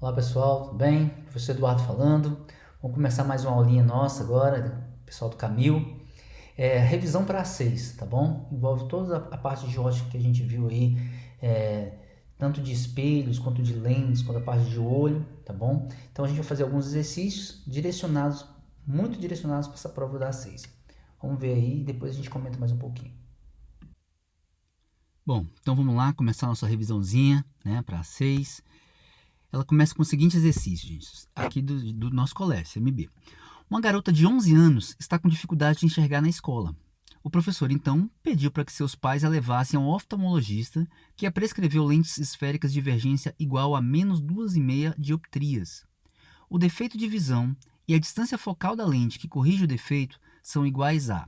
Olá pessoal, tudo bem? Professor Eduardo falando. Vamos começar mais uma aulinha nossa agora, pessoal do Camil. Revisão para A6, tá bom? Envolve toda a parte de ótica que a gente viu aí, tanto de espelhos, quanto de lentes, quanto a parte de olho, tá bom? Então a gente vai fazer alguns exercícios direcionados, muito direcionados para essa prova da A6. Vamos ver aí e depois a gente comenta mais um pouquinho. Bom, então vamos lá começar a nossa revisãozinha, né, para A6. Ela começa com o seguinte exercício, gente, aqui do nosso colégio, CMB. Uma garota de 11 anos está com dificuldade de enxergar na escola. O professor, então, pediu para que seus pais a levassem ao oftalmologista, que a prescreveu lentes esféricas de divergência igual a menos 2,5 dioptrias. O defeito de visão e a distância focal da lente que corrige o defeito são iguais a.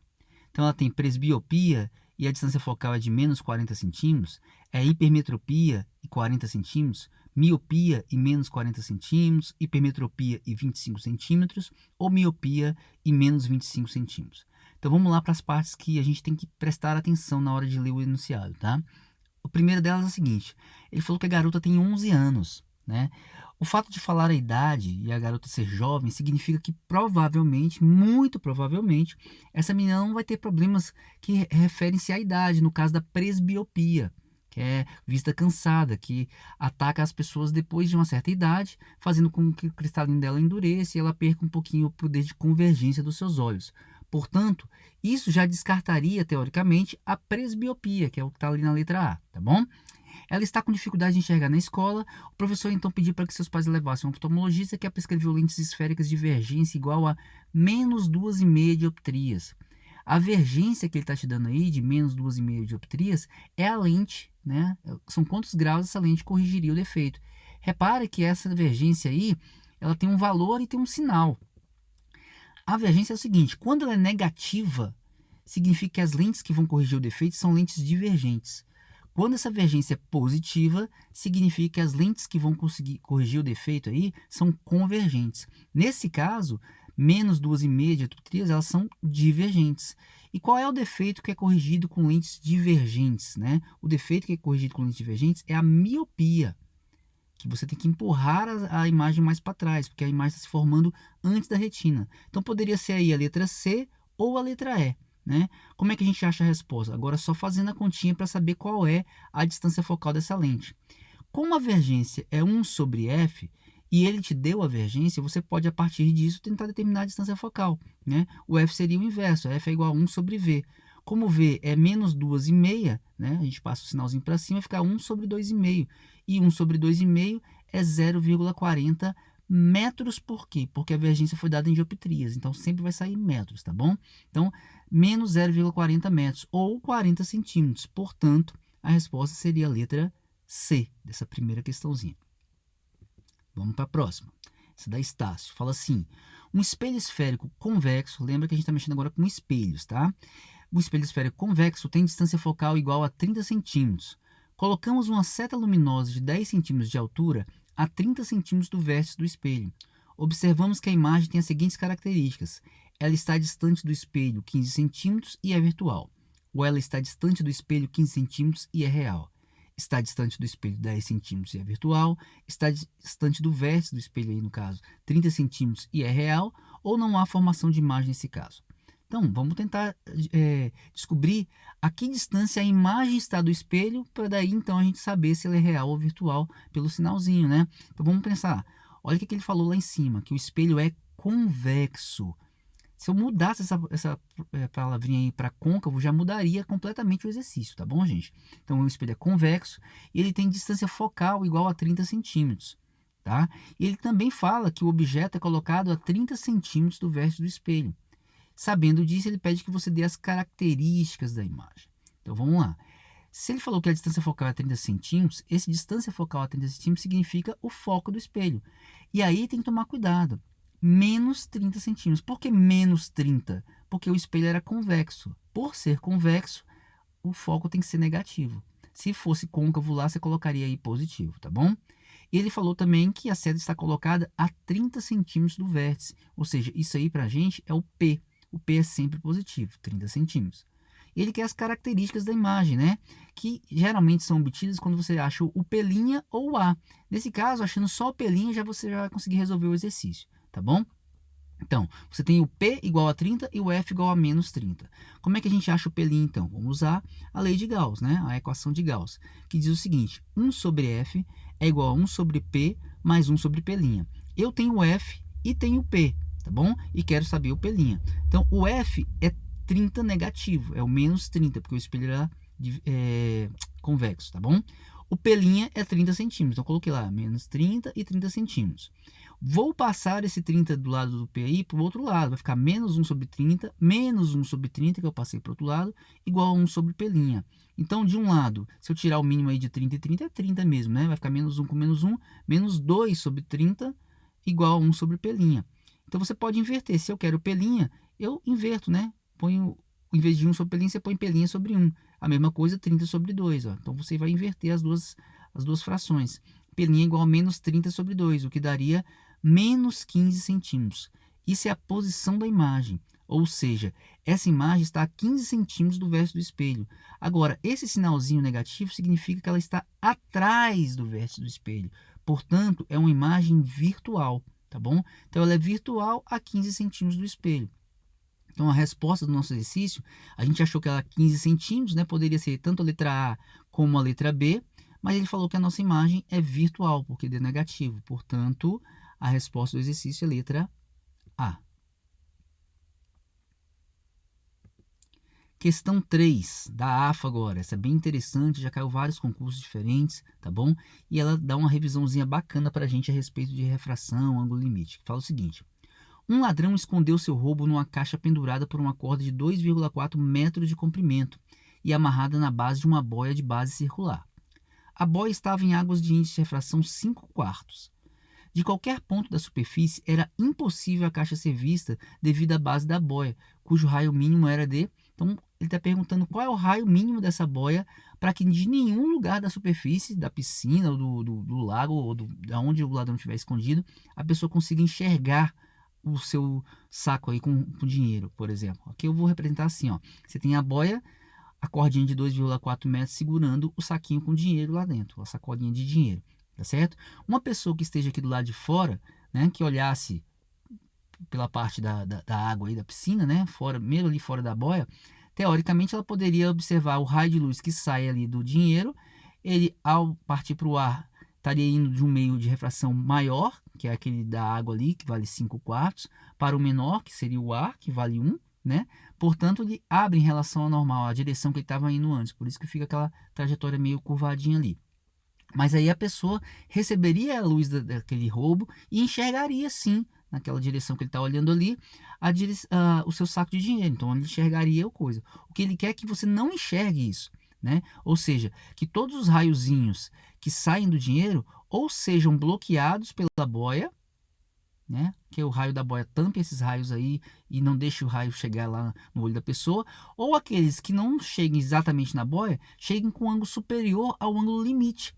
Então, ela tem presbiopia e a distância focal é de menos 40 centímetros, é hipermetropia e 40 centímetros, miopia e menos 40 centímetros, hipermetropia e 25 centímetros, ou miopia e menos 25 centímetros. Então, vamos lá para as partes que a gente tem que prestar atenção na hora de ler o enunciado, tá? O primeiro delas é o seguinte, ele falou que a garota tem 11 anos, né? O fato de falar a idade e a garota ser jovem significa que provavelmente, muito provavelmente, essa menina não vai ter problemas que referem-se à idade, no caso da presbiopia, que é vista cansada, que ataca as pessoas depois de uma certa idade, fazendo com que o cristalino dela endureça e ela perca um pouquinho o poder de convergência dos seus olhos. Portanto, isso já descartaria, teoricamente, a presbiopia, que é o que está ali na letra A, tá bom? Ela está com dificuldade de enxergar na escola. O professor então pediu para que seus pais levassem um oftalmologista que a prescreveu lentes esféricas de divergência igual a menos 2,5 dioptrias. A vergência que ele está te dando aí, de menos 2,5 dioptrias, é a lente, né? São quantos graus essa lente corrigiria o defeito. Repare que essa divergência aí, ela tem um valor e tem um sinal. A divergência é o seguinte, quando ela é negativa, significa que as lentes que vão corrigir o defeito são lentes divergentes. Quando essa divergência é positiva, significa que as lentes que vão conseguir corrigir o defeito aí são convergentes. Nesse caso, menos 2,5 dioptrias, elas são divergentes. E qual é o defeito que é corrigido com lentes divergentes, né? O defeito que é corrigido com lentes divergentes é a miopia, que você tem que empurrar a imagem mais para trás, porque a imagem está se formando antes da retina. Então poderia ser aí a letra C ou a letra E. Né? Como é que a gente acha a resposta? Agora só fazendo a continha para saber qual é a distância focal dessa lente. Como a vergência é 1 sobre f, e ele te deu a vergência, você pode, a partir disso, tentar determinar a distância focal. Né? O f seria o inverso, f é igual a 1 sobre v. Como v é menos 2,5, né? A gente passa o sinalzinho para cima, fica 1 sobre 2,5. E 1 sobre 2,5 é 0,40 metros. Por quê? Porque a vergência foi dada em dioptrias, então sempre vai sair metros, tá bom? Então, menos 0,40 metros, ou 40 centímetros. Portanto, a resposta seria a letra C, dessa primeira questãozinha. Vamos para a próxima. Essa da Estácio. Fala assim, um espelho esférico convexo, lembra que a gente está mexendo agora com espelhos, tá? O espelho esférico convexo tem distância focal igual a 30 centímetros. Colocamos uma seta luminosa de 10 centímetros de altura a 30 centímetros do vértice do espelho. Observamos que a imagem tem as seguintes características. Ela está distante do espelho 15 centímetros e é virtual. Ou ela está distante do espelho 15 centímetros e é real. Está distante do espelho 10 centímetros e é virtual. Está distante do vértice do espelho, aí no caso, 30 centímetros e é real. Ou não há formação de imagem nesse caso. Então, vamos tentar descobrir a que distância a imagem está do espelho, para daí então a gente saber se ela é real ou virtual pelo sinalzinho, né? Então vamos pensar, olha o que ele falou lá em cima, que o espelho é convexo. Se eu mudasse essa palavrinha aí para côncavo, já mudaria completamente o exercício, tá bom, gente? Então o espelho é convexo e ele tem distância focal igual a 30 centímetros. Tá? E ele também fala que o objeto é colocado a 30 centímetros do vértice do espelho. Sabendo disso, ele pede que você dê as características da imagem. Então vamos lá. Se ele falou que a distância focal é 30 centímetros, esse distância focal a 30 centímetros significa o foco do espelho. E aí tem que tomar cuidado. Menos 30 centímetros. Por que menos 30? Porque o espelho era convexo. Por ser convexo, o foco tem que ser negativo. Se fosse côncavo lá, você colocaria aí positivo, tá bom? E ele falou também que a seta está colocada a 30 centímetros do vértice. Ou seja, isso aí para a gente é o P. O P é sempre positivo, 30 centímetros. E ele quer as características da imagem, né? Que geralmente são obtidas quando você acha o P' ou o A. Nesse caso, achando só o P', você já vai conseguir resolver o exercício, tá bom? Então, você tem o P igual a 30 e o F igual a menos 30. Como é que a gente acha o P', então? Vamos usar a lei de Gauss, né? A equação de Gauss, que diz o seguinte: 1 sobre F é igual a 1 sobre P mais 1 sobre P'. Eu tenho o F e tenho o P, tá bom? E quero saber o P'. Então, o F é 30 negativo, é o menos 30, porque o espelho era convexo, tá bom? O P' é 30 centímetros, então coloquei lá, menos 30 e 30 centímetros. Vou passar esse 30 do lado do P aí para o outro lado, vai ficar menos 1 sobre 30, menos 1 sobre 30, que eu passei para o outro lado, igual a 1 sobre P'. Então, de um lado, se eu tirar o mínimo aí de 30 e 30, é 30 mesmo, né? Vai ficar menos 1 com menos 1, menos 2 sobre 30, igual a 1 sobre P'. Então, você pode inverter. Se eu quero P', eu inverto, né? Ponho, em vez de 1 sobre P', você põe P' sobre 1. A mesma coisa, 30 sobre 2. Ó. Então, você vai inverter as duas frações. P' igual a menos 30 sobre 2, o que daria menos 15 centímetros. Isso é a posição da imagem, ou seja, essa imagem está a 15 centímetros do vértice do espelho. Agora, esse sinalzinho negativo significa que ela está atrás do vértice do espelho. Portanto, é uma imagem virtual, tá bom? Então, ela é virtual a 15 centímetros do espelho. Então, a resposta do nosso exercício, a gente achou que era 15 centímetros, né? Poderia ser tanto a letra A como a letra B, mas ele falou que a nossa imagem é virtual, porque deu negativo. Portanto, a resposta do exercício é a letra A. Questão 3, da AFA agora. Essa é bem interessante, já caiu vários concursos diferentes, tá bom? E ela dá uma revisãozinha bacana para a gente a respeito de refração, ângulo limite. Fala o seguinte: um ladrão escondeu seu roubo numa caixa pendurada por uma corda de 2,4 metros de comprimento e amarrada na base de uma boia de base circular. A boia estava em águas de índice de refração 5/4. De qualquer ponto da superfície, era impossível a caixa ser vista devido à base da boia, cujo raio mínimo era de... Então, ele está perguntando qual é o raio mínimo dessa boia para que de nenhum lugar da superfície, da piscina, ou do lago, ou da onde o ladrão estiver escondido, a pessoa consiga enxergar o seu saco aí com dinheiro, por exemplo. Aqui eu vou representar assim, ó. Você tem a boia, a cordinha de 2,4 metros segurando o saquinho com dinheiro lá dentro, a sacolinha de dinheiro. Tá certo? Uma pessoa que esteja aqui do lado de fora, né, que olhasse pela parte da água aí da piscina, né, fora, mesmo ali fora da boia, teoricamente ela poderia observar o raio de luz que sai ali do dinheiro. Ele, ao partir para o ar, estaria indo de um meio de refração maior, que é aquele da água ali, que vale 5/4, para o menor, que seria o ar, que vale 1, né? Portanto, ele abre em relação ao normal, a direção que ele estava indo antes, por isso que fica aquela trajetória meio curvadinha ali. Mas aí a pessoa receberia a luz daquele roubo e enxergaria sim, naquela direção que ele está olhando ali, o seu saco de dinheiro. Então ele enxergaria a coisa. O que ele quer é que você não enxergue isso, né? Ou seja, que todos os raiozinhos que saem do dinheiro ou sejam bloqueados pela boia, né? Que o raio da boia tampe esses raios aí e não deixe o raio chegar lá no olho da pessoa, ou aqueles que não cheguem exatamente na boia, cheguem com um ângulo superior ao ângulo limite.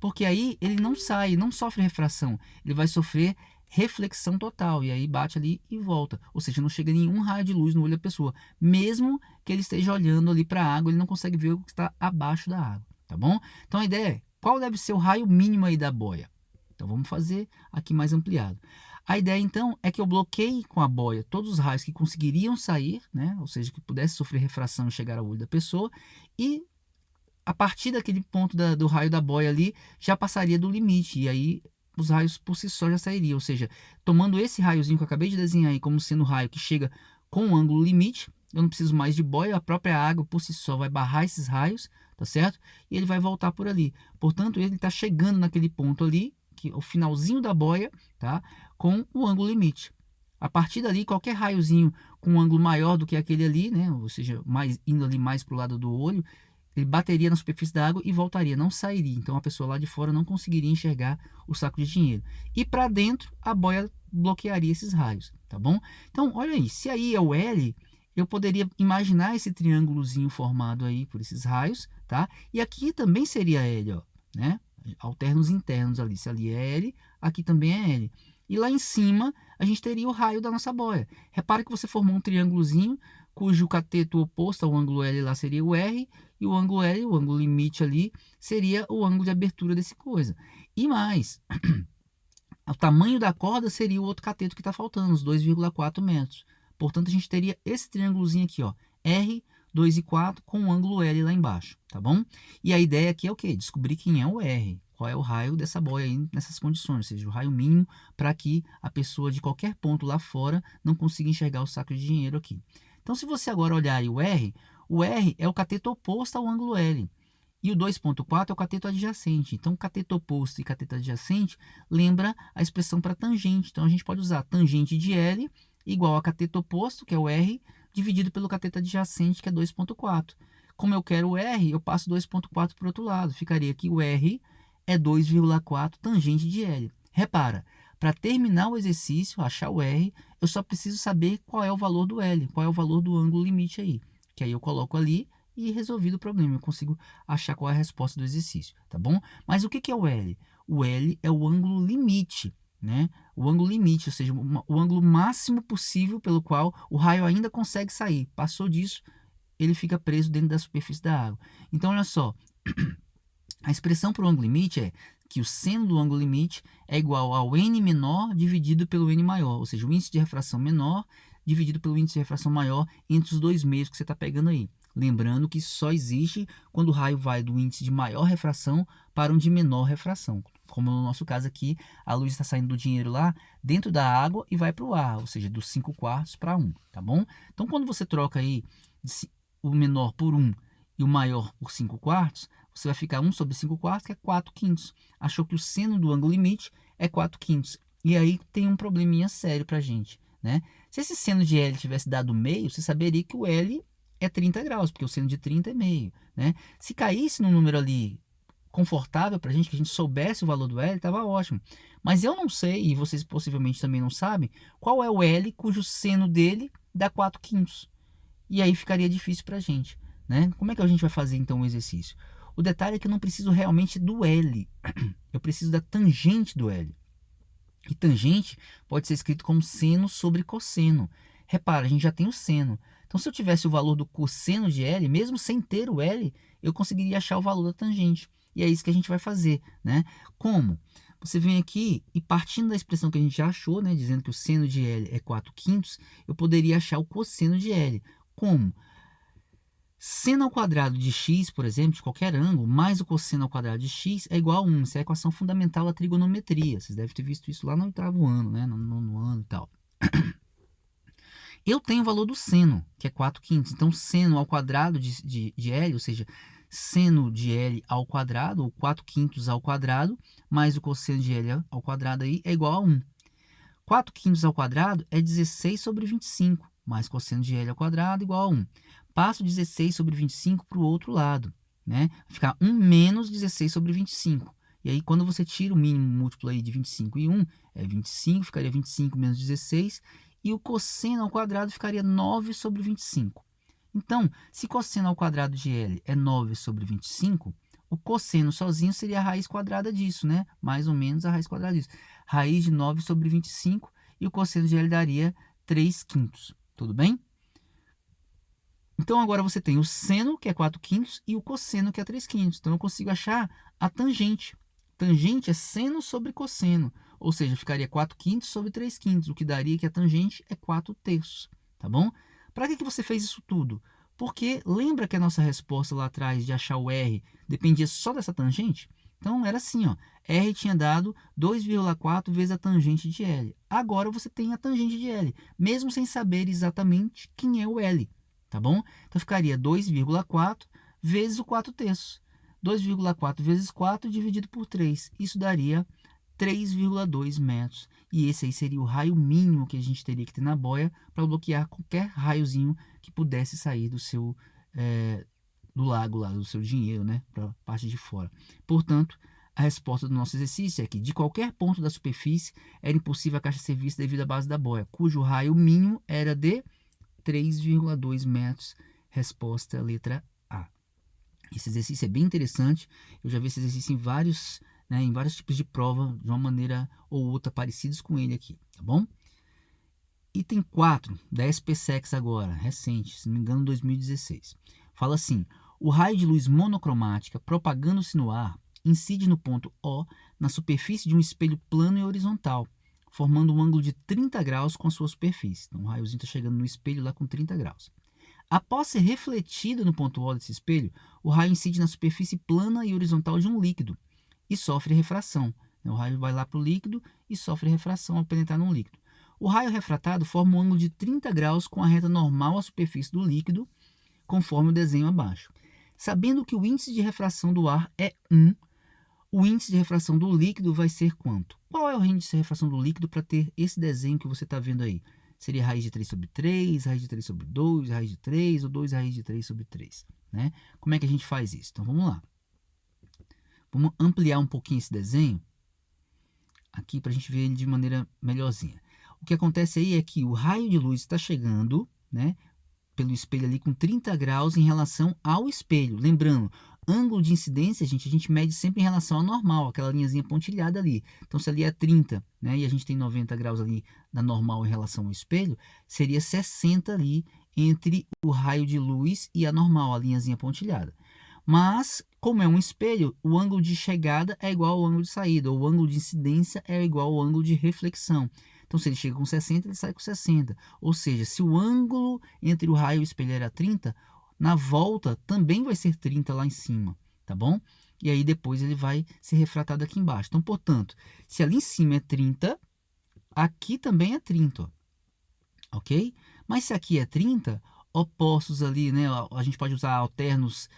Porque aí ele não sai, não sofre refração, ele vai sofrer reflexão total, e aí bate ali e volta. Ou seja, não chega nenhum raio de luz no olho da pessoa. Mesmo que ele esteja olhando ali para a água, ele não consegue ver o que está abaixo da água, tá bom? Então a ideia é, qual deve ser o raio mínimo aí da boia? Então vamos fazer aqui mais ampliado. A ideia então é que eu bloqueie com a boia todos os raios que conseguiriam sair, né? Ou seja, que pudesse sofrer refração e chegar ao olho da pessoa, e a partir daquele ponto do raio da boia ali, já passaria do limite, e aí os raios por si só já sairiam. Ou seja, tomando esse raiozinho que eu acabei de desenhar aí como sendo o raio que chega com o ângulo limite, eu não preciso mais de boia, a própria água por si só vai barrar esses raios, tá certo? E ele vai voltar por ali. Portanto, ele está chegando naquele ponto ali, que é o finalzinho da boia, tá? Com o ângulo limite. A partir dali, qualquer raiozinho com um ângulo maior do que aquele ali, né? Ou seja, indo ali mais para o lado do olho, ele bateria na superfície da água e voltaria, não sairia. Então a pessoa lá de fora não conseguiria enxergar o saco de dinheiro. E para dentro, a boia bloquearia esses raios, tá bom? Então, olha aí, se aí é o L, eu poderia imaginar esse triângulozinho formado aí por esses raios, tá? E aqui também seria L, ó, né? Alternos internos ali. Se ali é L, aqui também é L. E lá em cima, a gente teria o raio da nossa boia. Repare que você formou um triângulozinho cujo cateto oposto ao ângulo L lá seria o R, e o ângulo L, o ângulo limite ali, seria o ângulo de abertura desse coisa. E mais, o tamanho da corda seria o outro cateto que está faltando, os 2,4 metros. Portanto, a gente teria esse triângulozinho aqui, ó, R, 2 e 4, com o ângulo L lá embaixo, tá bom? E a ideia aqui é o quê? Descobrir quem é o R, qual é o raio dessa boia aí nessas condições, ou seja, o raio mínimo para que a pessoa de qualquer ponto lá fora não consiga enxergar o saco de dinheiro aqui. Então, se você agora olhar aí o R é o cateto oposto ao ângulo L. E o 2,4 é o cateto adjacente. Então, cateto oposto e cateto adjacente lembra a expressão para tangente. Então, a gente pode usar tangente de L igual a cateto oposto, que é o R, dividido pelo cateto adjacente, que é 2,4. Como eu quero o R, eu passo 2,4 para o outro lado. Ficaria que o R é 2,4 tangente de L. Repara, para terminar o exercício, achar o R, eu só preciso saber qual é o valor do L, qual é o valor do ângulo limite aí. Que aí eu coloco ali e resolvido o problema, eu consigo achar qual é a resposta do exercício, tá bom? Mas o que é o L? O L é o ângulo limite, né? O ângulo limite, ou seja, o ângulo máximo possível pelo qual o raio ainda consegue sair. Passou disso, ele fica preso dentro da superfície da água. Então, olha só, a expressão para o ângulo limite é que o seno do ângulo limite é igual ao n menor dividido pelo n maior, ou seja, o índice de refração menor dividido pelo índice de refração maior entre os dois meios que você está pegando aí. Lembrando que isso só existe quando o raio vai do índice de maior refração para um de menor refração. Como no nosso caso aqui, a luz está saindo do dinheiro lá dentro da água e vai para o ar, ou seja, dos 5/4 para 1, tá bom? Então, quando você troca aí o menor por 1 e o maior por 5/4, você vai ficar 1 sobre 5/4, que é 4/5. Achou que o seno do ângulo limite é 4/5. E aí tem um probleminha sério para a gente, né? Se esse seno de L tivesse dado meio, você saberia que o L é 30 graus, porque o seno de 30 é meio, né? Se caísse num número ali confortável para a gente, que a gente soubesse o valor do L, estava ótimo. Mas eu não sei, e vocês possivelmente também não sabem, qual é o L cujo seno dele dá 4/5. E aí ficaria difícil para a gente, né? Como é que a gente vai fazer então o exercício? O detalhe é que eu não preciso realmente do L, eu preciso da tangente do L. E tangente pode ser escrito como seno sobre cosseno. Repara, a gente já tem o seno. Então, se eu tivesse o valor do cosseno de L, mesmo sem ter o L, eu conseguiria achar o valor da tangente. E é isso que a gente vai fazer, né? Como? Você vem aqui e partindo da expressão que a gente já achou, né, dizendo que o seno de L é 4/5, eu poderia achar o cosseno de L. Como? Seno ao quadrado de x, por exemplo, de qualquer ângulo, mais o cosseno ao quadrado de x é igual a 1. Essa é a equação fundamental da trigonometria. Vocês devem ter visto isso lá no 8º ano, né? No ano e tal. Eu tenho o valor do seno, que é 4/5. Então, seno ao quadrado de L, ou seja, seno de L ao quadrado, ou 4/5 ao quadrado, mais o cosseno de L ao quadrado aí, é igual a 1. 4/5 ao quadrado é 16 sobre 25, mais cosseno de L ao quadrado igual a 1. Passo 16 sobre 25 para o outro lado, né? Vai ficar 1 menos 16 sobre 25. E aí, quando você tira o mínimo múltiplo aí de 25 e 1, é 25, ficaria 25 menos 16, e o cosseno ao quadrado ficaria 9 sobre 25. Então, se cosseno ao quadrado de L é 9 sobre 25, o cosseno sozinho seria a raiz quadrada disso, né? Mais ou menos a raiz quadrada disso. Raiz de 9 sobre 25, e o cosseno de L daria 3/5. Tudo bem? Então, agora você tem o seno, que é 4/5, e o cosseno, que é 3/5. Então, eu consigo achar a tangente. Tangente é seno sobre cosseno, ou seja, ficaria 4/5 sobre 3/5, o que daria que a tangente é 4/3, tá bom? Para que você fez isso tudo? Porque lembra que a nossa resposta lá atrás de achar o R dependia só dessa tangente? Então, era assim, ó, R tinha dado 2,4 vezes a tangente de L. Agora você tem a tangente de L, mesmo sem saber exatamente quem é o L. Tá bom? Então, ficaria 2,4 vezes o 4/3. 2,4 vezes 4 dividido por 3. Isso daria 3,2 metros. E esse aí seria o raio mínimo que a gente teria que ter na boia para bloquear qualquer raiozinho que pudesse sair do lago, lá, do seu dinheiro, né? Para a parte de fora. Portanto, a resposta do nosso exercício é que de qualquer ponto da superfície era impossível a caixa ser vista devido à base da boia, cujo raio mínimo era de 3,2 metros, resposta letra A. Esse exercício é bem interessante, eu já vi esse exercício em vários tipos de prova, de uma maneira ou outra parecidos com ele aqui, tá bom? Item 4 da SPSEX agora, recente, se não me engano, 2016. Fala assim: o raio de luz monocromática propagando-se no ar incide no ponto O na superfície de um espelho plano e horizontal, formando um ângulo de 30 graus com a sua superfície. Então, o raiozinho está chegando no espelho lá com 30 graus. Após ser refletido no ponto O desse espelho, o raio incide na superfície plana e horizontal de um líquido e sofre refração. O raio vai lá para o líquido e sofre refração ao penetrar no líquido. O raio refratado forma um ângulo de 30 graus com a reta normal à superfície do líquido, conforme o desenho abaixo. Sabendo que o índice de refração do ar é 1, o índice de refração do líquido vai ser quanto? Qual é o índice de refração do líquido para ter esse desenho que você está vendo aí? Seria raiz de 3 sobre 3, raiz de 3 sobre 2, raiz de 3 ou 2 raiz de 3 sobre 3. Né? Como é que a gente faz isso? Então, vamos lá. Vamos ampliar um pouquinho esse desenho aqui para a gente ver ele de maneira melhorzinha. O que acontece aí é que o raio de luz está chegando, né, pelo espelho ali com 30 graus em relação ao espelho. Lembrando, ângulo de incidência, a gente mede sempre em relação ao normal, aquela linhazinha pontilhada ali. Então, se ali é 30, né, e a gente tem 90 graus ali da normal em relação ao espelho, seria 60 ali entre o raio de luz e a normal, a linhazinha pontilhada. Mas, como é um espelho, o ângulo de chegada é igual ao ângulo de saída, ou o ângulo de incidência é igual ao ângulo de reflexão. Então, se ele chega com 60, ele sai com 60. Ou seja, se o ângulo entre o raio e o espelho era 30, na volta também vai ser 30 lá em cima, tá bom? E aí depois ele vai ser refratado aqui embaixo. Então, portanto, se ali em cima é 30, aqui também é 30, ó. Ok? Mas se aqui é 30, opostos ali, né? A gente pode usar alternos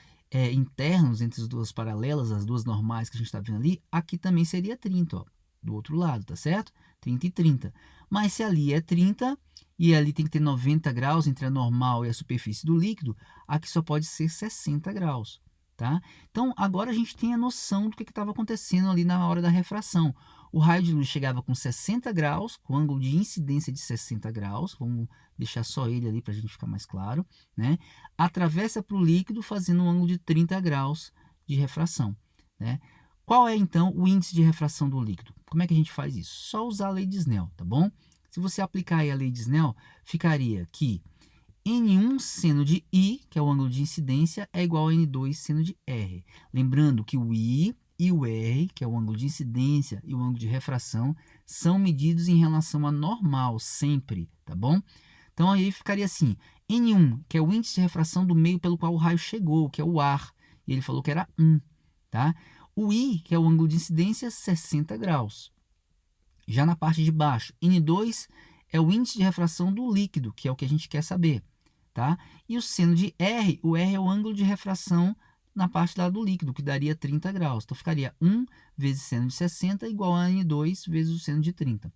internos entre as duas paralelas, as duas normais que a gente está vendo ali, aqui também seria 30, ó, do outro lado, tá certo? 30 e 30. Mas se ali é 30 e ali tem que ter 90 graus entre a normal e a superfície do líquido, aqui só pode ser 60 graus, tá? Então, agora a gente tem a noção do que estava acontecendo ali na hora da refração. O raio de luz chegava com 60 graus, com ângulo de incidência de 60 graus, vamos deixar só ele ali para a gente ficar mais claro, né? Atravessa para o líquido fazendo um ângulo de 30 graus de refração, né? Qual é, então, o índice de refração do líquido? Como é que a gente faz isso? Só usar a lei de Snell, tá bom? Se você aplicar aí a lei de Snell, ficaria que N1 seno de I, que é o ângulo de incidência, é igual a N2 seno de R. Lembrando que o I e o R, que é o ângulo de incidência e o ângulo de refração, são medidos em relação à normal, sempre, tá bom? Então, aí ficaria assim, N1, que é o índice de refração do meio pelo qual o raio chegou, que é o ar, e ele falou que era 1, tá? O I, que é o ângulo de incidência, 60 graus. Já na parte de baixo, N2 é o índice de refração do líquido, que é o que a gente quer saber, tá? E o seno de R, o R é o ângulo de refração na parte lá do líquido, que daria 30 graus. Então, ficaria 1 vezes seno de 60 igual a N2 vezes o seno de 30.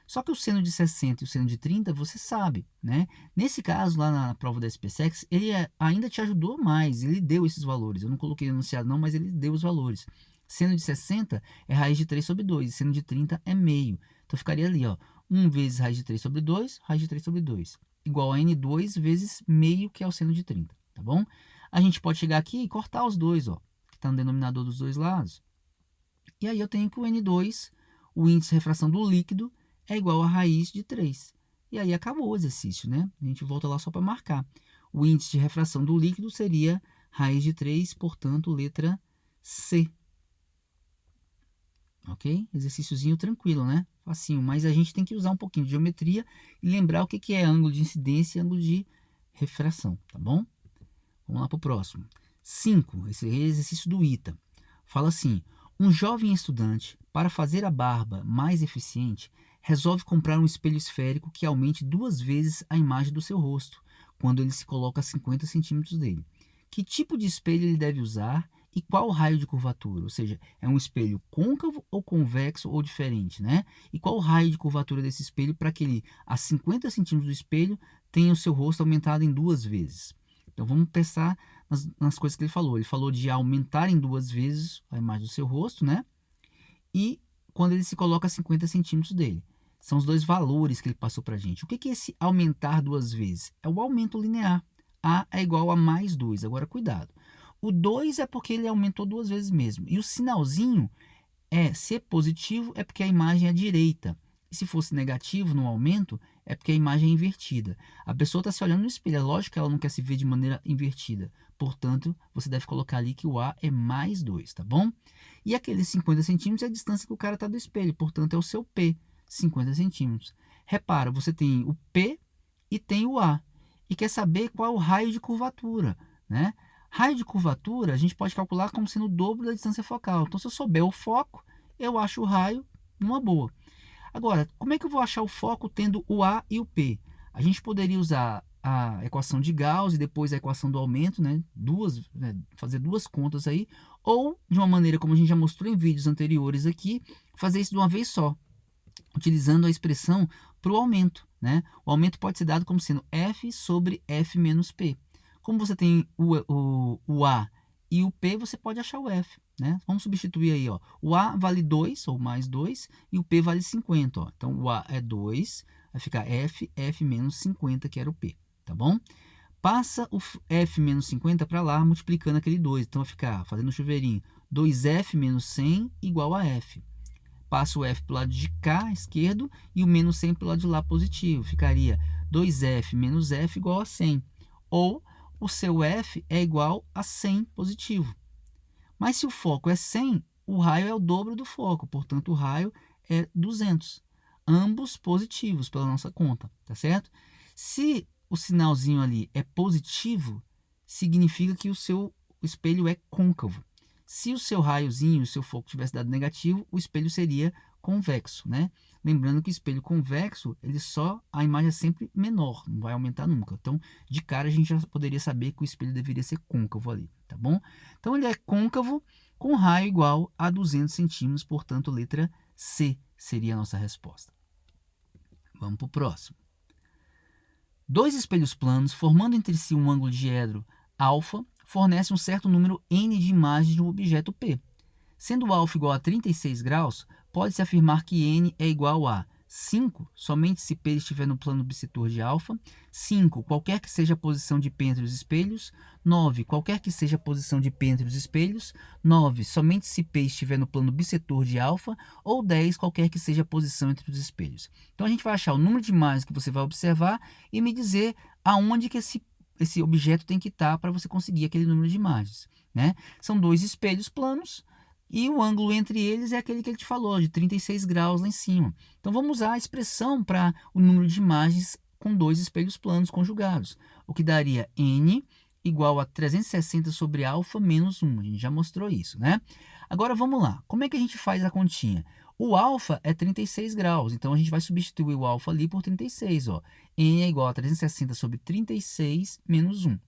Só que o seno de 60 e o seno de 30, você sabe, né? Nesse caso, lá na prova da SPSEX, ele ainda te ajudou mais, ele deu esses valores. Eu não coloquei enunciado não, mas ele deu os valores. Seno de 60 é raiz de 3 sobre 2, e seno de 30 é meio. Então, ficaria ali, ó, 1 vezes raiz de 3 sobre 2, raiz de 3 sobre 2, igual a N2 vezes meio, que é o seno de 30, tá bom? A gente pode chegar aqui e cortar os dois, ó, que está no denominador dos dois lados. E aí eu tenho que o N2, o índice de refração do líquido, é igual a raiz de 3. E aí acabou o exercício, né? A gente volta lá só para marcar. O índice de refração do líquido seria raiz de 3, portanto, letra C. Ok? Exercíciozinho tranquilo, né? Facinho, mas a gente tem que usar um pouquinho de geometria e lembrar o que é ângulo de incidência e ângulo de refração, tá bom? Vamos lá para o próximo. 5, esse é exercício do ITA. Fala assim, um jovem estudante, para fazer a barba mais eficiente, resolve comprar um espelho esférico que aumente 2 vezes a imagem do seu rosto, quando ele se coloca a 50 centímetros dele. Que tipo de espelho ele deve usar e qual o raio de curvatura? Ou seja, é um espelho côncavo ou convexo ou diferente, né? E qual o raio de curvatura desse espelho para que ele, a 50 centímetros do espelho, tenha o seu rosto aumentado em 2 vezes? Então, vamos pensar nas coisas que ele falou. Ele falou de aumentar em 2 vezes a imagem do seu rosto, né? E quando ele se coloca a 50 centímetros dele. São os dois valores que ele passou para a gente. O que é esse aumentar 2 vezes? É o aumento linear. A é igual a mais 2. Agora, cuidado. O 2 é porque ele aumentou 2 vezes mesmo. E o sinalzinho se positivo, é porque a imagem é à direita. E se fosse negativo no aumento, é porque a imagem é invertida. A pessoa está se olhando no espelho, é lógico que ela não quer se ver de maneira invertida. Portanto, você deve colocar ali que o A é mais 2, tá bom? E aqueles 50 centímetros é a distância que o cara está do espelho, portanto, é o seu P, 50 centímetros. Repara, você tem o P e tem o A. E quer saber qual é o raio de curvatura, né? Raio de curvatura a gente pode calcular como sendo o dobro da distância focal. Então, se eu souber o foco, eu acho o raio numa boa. Agora, como é que eu vou achar o foco tendo o A e o P? A gente poderia usar a equação de Gauss e depois a equação do aumento, né? Fazer duas contas aí, ou de uma maneira como a gente já mostrou em vídeos anteriores aqui, fazer isso de uma vez só, utilizando a expressão para o aumento, né? O aumento pode ser dado como sendo F sobre F menos P. Como você tem o A e o P, você pode achar o F, né? Vamos substituir aí, ó. O A vale 2, ou mais 2, e o P vale 50, ó. Então, o A é 2, vai ficar F menos 50, que era o P, tá bom? Passa o F menos 50 para lá, multiplicando aquele 2. Então, vai ficar, fazendo o chuveirinho, 2F menos 100 igual a F. Passa o F para o lado de cá, esquerdo, e o menos 100 para o lado de lá, positivo. Ficaria 2F menos F igual a 100. Ou o seu F é igual a 100 positivo. Mas se o foco é 100, o raio é o dobro do foco, portanto o raio é 200. Ambos positivos pela nossa conta, tá certo? Se o sinalzinho ali é positivo, significa que o seu espelho é côncavo. Se o seu raiozinho, o seu foco tivesse dado negativo, o espelho seria convexo, né? Lembrando que espelho convexo, a imagem é sempre menor, não vai aumentar nunca. Então, de cara a gente já poderia saber que o espelho deveria ser côncavo ali, tá bom? Então, ele é côncavo com raio igual a 200 centímetros, portanto, letra C seria a nossa resposta. Vamos para o próximo. Dois espelhos planos, formando entre si um ângulo diedro alfa, fornecem um certo número n de imagens de um objeto P. Sendo alfa igual a 36 graus, pode-se afirmar que n é igual a 5, somente se P estiver no plano bissetor de alfa, 5, qualquer que seja a posição de P entre os espelhos, 9, qualquer que seja a posição de P entre os espelhos, 9, somente se P estiver no plano bissetor de alfa, ou 10, qualquer que seja a posição entre os espelhos. Então, a gente vai achar o número de imagens que você vai observar e me dizer aonde que esse objeto tem que estar para você conseguir aquele número de imagens, né? São dois espelhos planos, e o ângulo entre eles é aquele que ele te falou, de 36 graus lá em cima. Então, vamos usar a expressão para o número de imagens com dois espelhos planos conjugados, o que daria n igual a 360 sobre alfa menos 1. A gente já mostrou isso, né? Agora, vamos lá. Como é que a gente faz a continha? O alfa é 36 graus, então a gente vai substituir o alfa ali por 36. Ó. N é igual a 360 sobre 36 menos 1.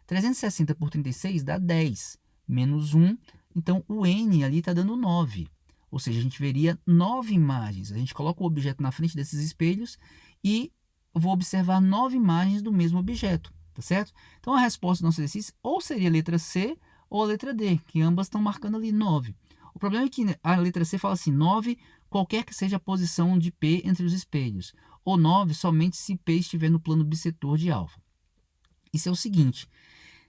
360 por 36 dá 10, menos 1. Então, o n ali está dando 9. Ou seja, a gente veria 9 imagens. A gente coloca o objeto na frente desses espelhos e eu vou observar 9 imagens do mesmo objeto, tá certo? Então, a resposta do nosso exercício ou seria a letra C ou a letra D, que ambas estão marcando ali 9. O problema é que a letra C fala assim, 9, qualquer que seja a posição de P entre os espelhos. Ou 9, somente se P estiver no plano bissetor de alfa. Isso é o seguinte,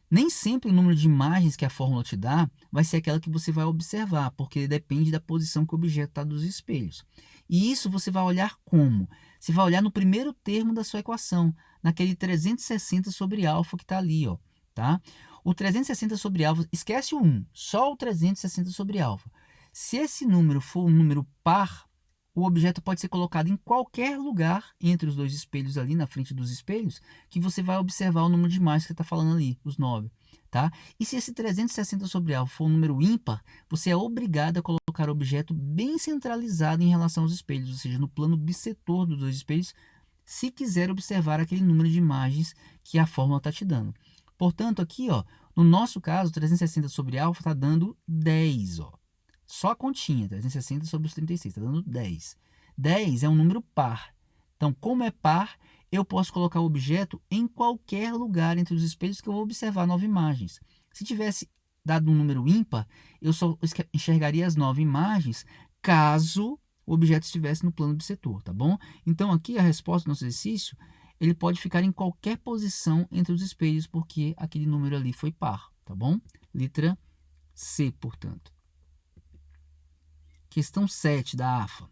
nem sempre o número de imagens que a fórmula te dá vai ser aquela que você vai observar, porque depende da posição que o objeto está dos espelhos. E isso você vai olhar como? Você vai olhar no primeiro termo da sua equação, naquele 360 sobre alfa que está ali, ó, tá? O 360 sobre alfa, esquece o 1, só o 360 sobre alfa. Se esse número for um número par, o objeto pode ser colocado em qualquer lugar entre os dois espelhos ali, na frente dos espelhos, que você vai observar o número de imagens que você está falando ali, os 9. Tá? E se esse 360 sobre alfa for um número ímpar, você é obrigado a colocar o objeto bem centralizado em relação aos espelhos, ou seja, no plano bissetor dos dois espelhos, se quiser observar aquele número de imagens que a fórmula está te dando. Portanto, aqui, ó, no nosso caso, 360 sobre alfa está dando 10, ó. Só a continha, 360 sobre os 36, está dando 10. 10 é um número par. Então, como é par, eu posso colocar o objeto em qualquer lugar entre os espelhos que eu vou observar 9 imagens. Se tivesse dado um número ímpar, eu só enxergaria as 9 imagens caso o objeto estivesse no plano bissetor, tá bom? Então, aqui a resposta do nosso exercício, ele pode ficar em qualquer posição entre os espelhos, porque aquele número ali foi par, tá bom? Letra C, portanto. Questão 7 da AFA.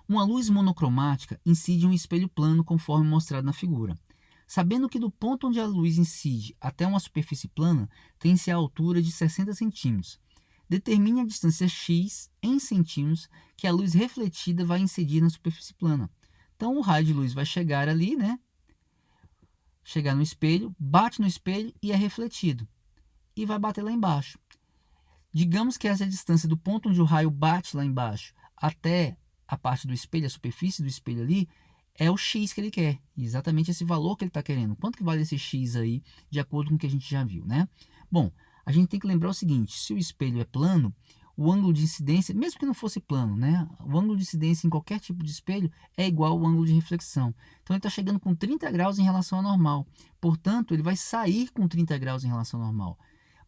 Uma luz monocromática incide em um espelho plano conforme mostrado na figura. Sabendo que do ponto onde a luz incide até uma superfície plana tem-se a altura de 60 centímetros, determine a distância x em centímetros que a luz refletida vai incidir na superfície plana. Então o raio de luz vai chegar ali, né? Chegar no espelho, bate no espelho e é refletido. E vai bater lá embaixo. Digamos que essa distância do ponto onde o raio bate lá embaixo até a parte do espelho, a superfície do espelho ali, é o x que ele quer. Exatamente esse valor que ele está querendo. Quanto que vale esse x aí, de acordo com o que a gente já viu, né? Bom, a gente tem que lembrar o seguinte, se o espelho é plano, o ângulo de incidência, mesmo que não fosse plano, né? O ângulo de incidência em qualquer tipo de espelho é igual ao ângulo de reflexão. Então ele está chegando com 30 graus em relação ao normal. Portanto, ele vai sair com 30 graus em relação ao normal.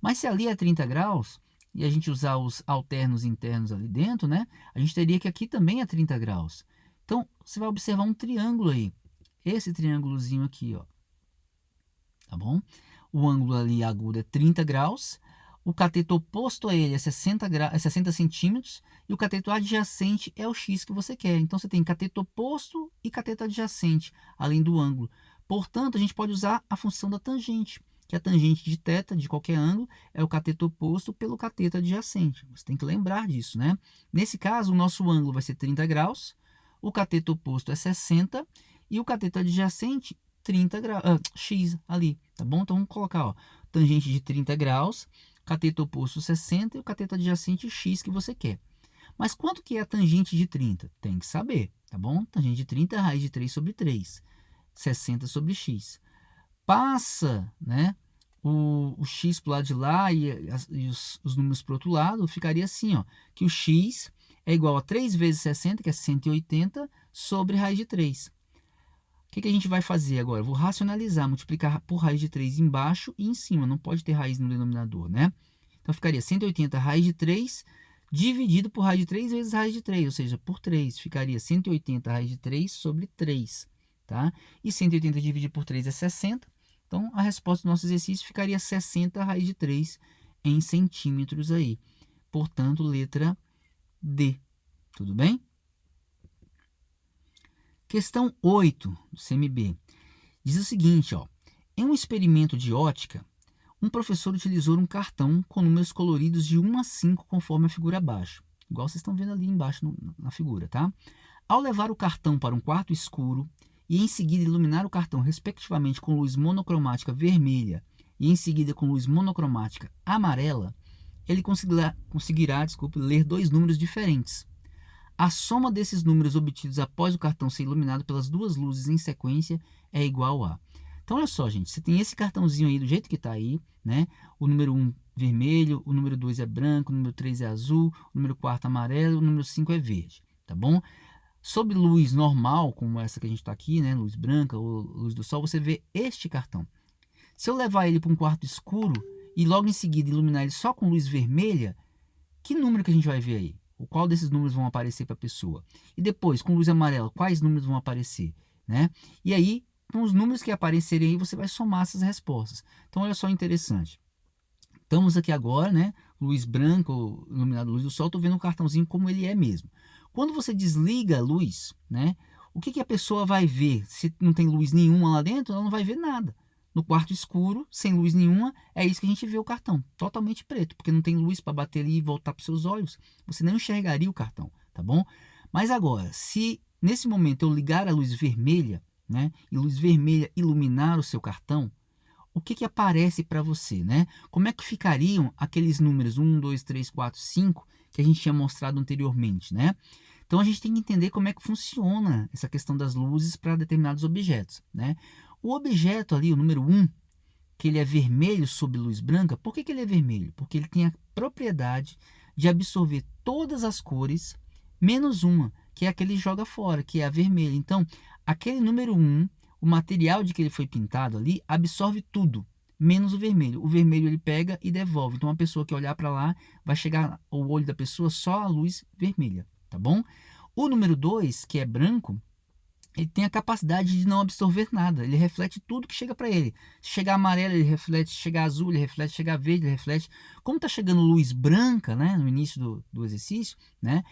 Mas se ali é 30 graus, e a gente usar os alternos internos ali dentro, né? A gente teria que aqui também é 30 graus. Então, você vai observar um triângulo aí. Esse triângulozinho aqui, ó. Tá bom? O ângulo ali agudo é 30 graus. O cateto oposto a ele é 60 centímetros. E o cateto adjacente é o x que você quer. Então, você tem cateto oposto e cateto adjacente, além do ângulo. Portanto, a gente pode usar a função da tangente, que a tangente de θ, de qualquer ângulo, é o cateto oposto pelo cateto adjacente. Você tem que lembrar disso, né? Nesse caso, o nosso ângulo vai ser 30 graus, o cateto oposto é 60 e o cateto adjacente 30 graus, x ali, tá bom? Então, vamos colocar, ó, tangente de 30 graus, cateto oposto 60 e o cateto adjacente x que você quer. Mas quanto que é a tangente de 30? Tem que saber, tá bom? Tangente de 30 é a raiz de 3 sobre 3, 60 sobre x. Passa, né, o x para o lado de lá e os números para o outro lado, ficaria assim, ó, que o x é igual a 3 vezes 60, que é 180, sobre raiz de 3. O que a gente vai fazer agora? Eu vou racionalizar, multiplicar por raiz de 3 embaixo e em cima, não pode ter raiz no denominador, né? Então ficaria 180 raiz de 3 dividido por raiz de 3 vezes raiz de 3, ou seja, por 3. Ficaria 180 raiz de 3 sobre 3, tá? E 180 dividido por 3 é 60. Então, a resposta do nosso exercício ficaria 60 raiz de 3 em centímetros aí. Portanto, letra D. Tudo bem? Questão 8 do CMB. Diz o seguinte, ó. Em um experimento de ótica, um professor utilizou um cartão com números coloridos de 1 a 5, conforme a figura abaixo. Igual vocês estão vendo ali embaixo na figura, tá? Ao levar o cartão para um quarto escuro e em seguida iluminar o cartão respectivamente com luz monocromática vermelha e em seguida com luz monocromática amarela, ele conseguirá ler dois números diferentes. A soma desses números obtidos após o cartão ser iluminado pelas duas luzes em sequência é igual a... Então, olha só, gente, você tem esse cartãozinho aí do jeito que está aí, né? O número 1 vermelho, o número 2 é branco, o número 3 é azul, o número 4 amarelo, o número 5 é verde, tá bom? Sob luz normal, como essa que a gente está aqui, né? Luz branca ou luz do sol, você vê este cartão. Se eu levar ele para um quarto escuro e logo em seguida iluminar ele só com luz vermelha, que número que a gente vai ver aí? Qual desses números vão aparecer para a pessoa? E depois, com luz amarela, quais números vão aparecer? Né? E aí, com os números que aparecerem aí, você vai somar essas respostas. Então, olha só interessante. Estamos aqui agora, né? Luz branca, iluminado luz do sol, estou vendo o cartãozinho como ele é mesmo. Quando você desliga a luz, né? O que a pessoa vai ver? Se não tem luz nenhuma lá dentro, ela não vai ver nada. No quarto escuro, sem luz nenhuma, é isso que a gente vê o cartão, totalmente preto, porque não tem luz para bater ali e voltar para os seus olhos. Você não enxergaria o cartão, tá bom? Mas agora, se nesse momento eu ligar a luz vermelha, né, e luz vermelha iluminar o seu cartão, o que aparece para você, né? Como é que ficariam aqueles números 1, 2, 3, 4, 5 que a gente tinha mostrado anteriormente, né? Então a gente tem que entender como é que funciona essa questão das luzes para determinados objetos, né? O objeto ali, o número 1, que ele é vermelho sob luz branca, por que ele é vermelho? Porque ele tem a propriedade de absorver todas as cores, menos uma, que é a que ele joga fora, que é a vermelha. Então, aquele número 1, o material de que ele foi pintado ali, absorve tudo, menos o vermelho. O vermelho ele pega e devolve. Então, uma pessoa que olhar para lá, vai chegar ao olho da pessoa só a luz vermelha, tá bom? O número 2, que é branco, ele tem a capacidade de não absorver nada, ele reflete tudo que chega para ele. Se chegar amarelo, ele reflete; se chegar azul, ele reflete; se chegar verde, ele reflete. Como está chegando luz branca, né, no início do exercício, né,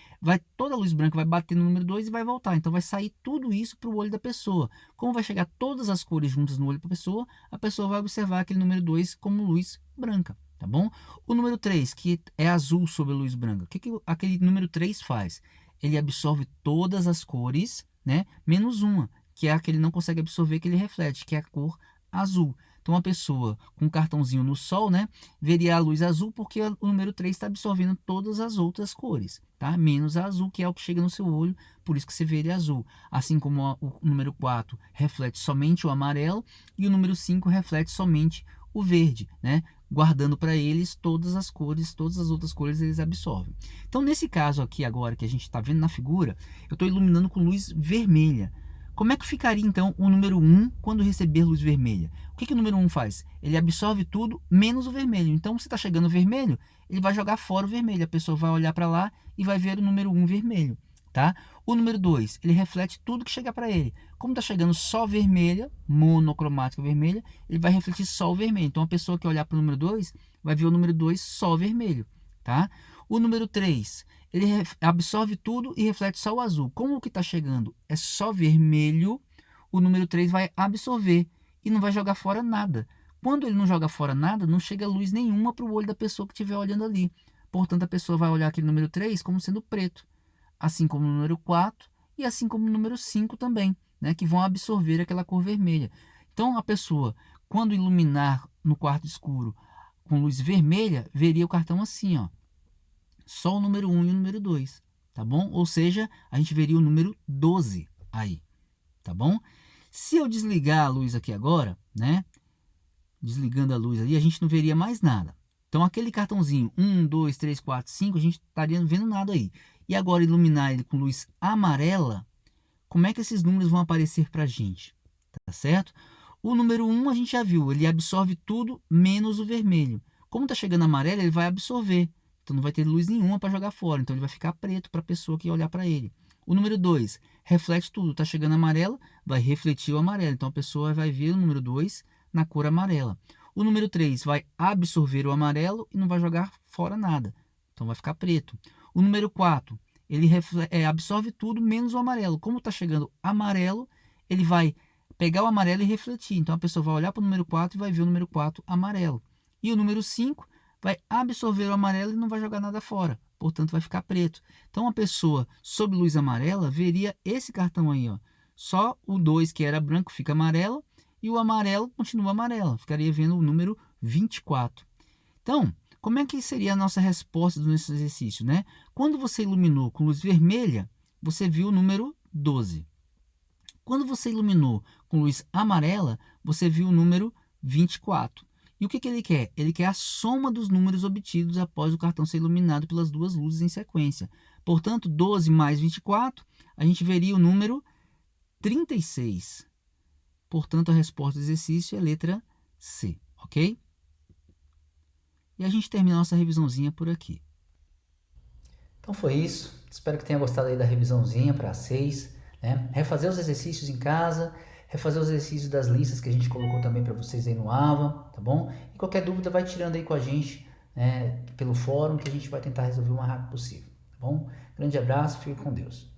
toda a luz branca vai bater no número 2 e vai voltar. Então vai sair tudo isso para o olho da pessoa. Como vai chegar todas as cores juntas no olho da pessoa, a pessoa vai observar aquele número 2 como luz branca, tá bom? O número 3, que é azul sobre a luz branca, o que aquele número 3 faz? Ele absorve todas as cores, né, menos uma, que é a que ele não consegue absorver, que ele reflete, que é a cor azul. Então, uma pessoa com um cartãozinho no sol, né, veria a luz azul porque o número 3 está absorvendo todas as outras cores, tá? Menos a azul, que é o que chega no seu olho, por isso que você vê ele azul. Assim como o número 4 reflete somente o amarelo e o número 5 reflete somente o verde, né? Guardando para eles todas as cores, todas as outras cores eles absorvem. Então, nesse caso aqui agora que a gente está vendo na figura, eu estou iluminando com luz vermelha. Como é que ficaria então o número 1 quando receber luz vermelha? O que o número 1 faz? Ele absorve tudo menos o vermelho. Então, se está chegando vermelho, ele vai jogar fora o vermelho. A pessoa vai olhar para lá e vai ver o número 1 vermelho. Tá? O número 2, ele reflete tudo que chega para ele. Como está chegando só vermelha, monocromática vermelha, ele vai refletir só o vermelho. Então, a pessoa que olhar para o número 2 vai ver o número 2 só vermelho. Tá? O número 3, ele absorve tudo e reflete só o azul. Como o que está chegando é só vermelho, o número 3 vai absorver e não vai jogar fora nada. Quando ele não joga fora nada, não chega luz nenhuma para o olho da pessoa que estiver olhando ali. Portanto, a pessoa vai olhar aquele número 3 como sendo preto, assim como o número 4 e assim como o número 5 também, né, que vão absorver aquela cor vermelha. Então, a pessoa, quando iluminar no quarto escuro com luz vermelha, veria o cartão assim, ó, só o número 1 e o número 2, tá bom? Ou seja, a gente veria o número 12 aí, tá bom? Se eu desligar a luz aqui agora, né, desligando a luz ali, a gente não veria mais nada. Então, aquele cartãozinho 1, 2, 3, 4, 5, a gente estaria vendo nada aí. E agora, iluminar ele com luz amarela, como é que esses números vão aparecer para a gente? Tá certo? O número 1 a gente já viu, ele absorve tudo menos o vermelho. Como está chegando amarelo, ele vai absorver. Então, não vai ter luz nenhuma para jogar fora. Então, ele vai ficar preto para a pessoa que olhar para ele. O número 2 reflete tudo. Está chegando amarelo, vai refletir o amarelo. Então, a pessoa vai ver o número 2 na cor amarela. O número 3 vai absorver o amarelo e não vai jogar fora nada. Então, vai ficar preto. O número 4, ele absorve tudo menos o amarelo. Como está chegando amarelo, ele vai pegar o amarelo e refletir. Então, a pessoa vai olhar para o número 4 e vai ver o número 4 amarelo. E o número 5 vai absorver o amarelo e não vai jogar nada fora. Portanto, vai ficar preto. Então, a pessoa sob luz amarela veria esse cartão aí, ó. Só o 2, que era branco, fica amarelo, e o amarelo continua amarelo. Ficaria vendo o número 24. Então, como é que seria a nossa resposta nesse exercício, né? Quando você iluminou com luz vermelha, você viu o número 12. Quando você iluminou com luz amarela, você viu o número 24. E o que ele quer? Ele quer a soma dos números obtidos após o cartão ser iluminado pelas duas luzes em sequência. Portanto, 12 mais 24, a gente veria o número 36. Portanto, a resposta do exercício é a letra C, ok? E a gente termina a nossa revisãozinha por aqui. Então foi isso. Espero que tenha gostado aí da revisãozinha para 6. Né? Refazer os exercícios em casa, refazer os exercícios das listas que a gente colocou também para vocês aí no AVA, tá bom? E qualquer dúvida vai tirando aí com a gente, né, pelo fórum, que a gente vai tentar resolver o mais rápido possível, tá bom? Grande abraço, fique com Deus.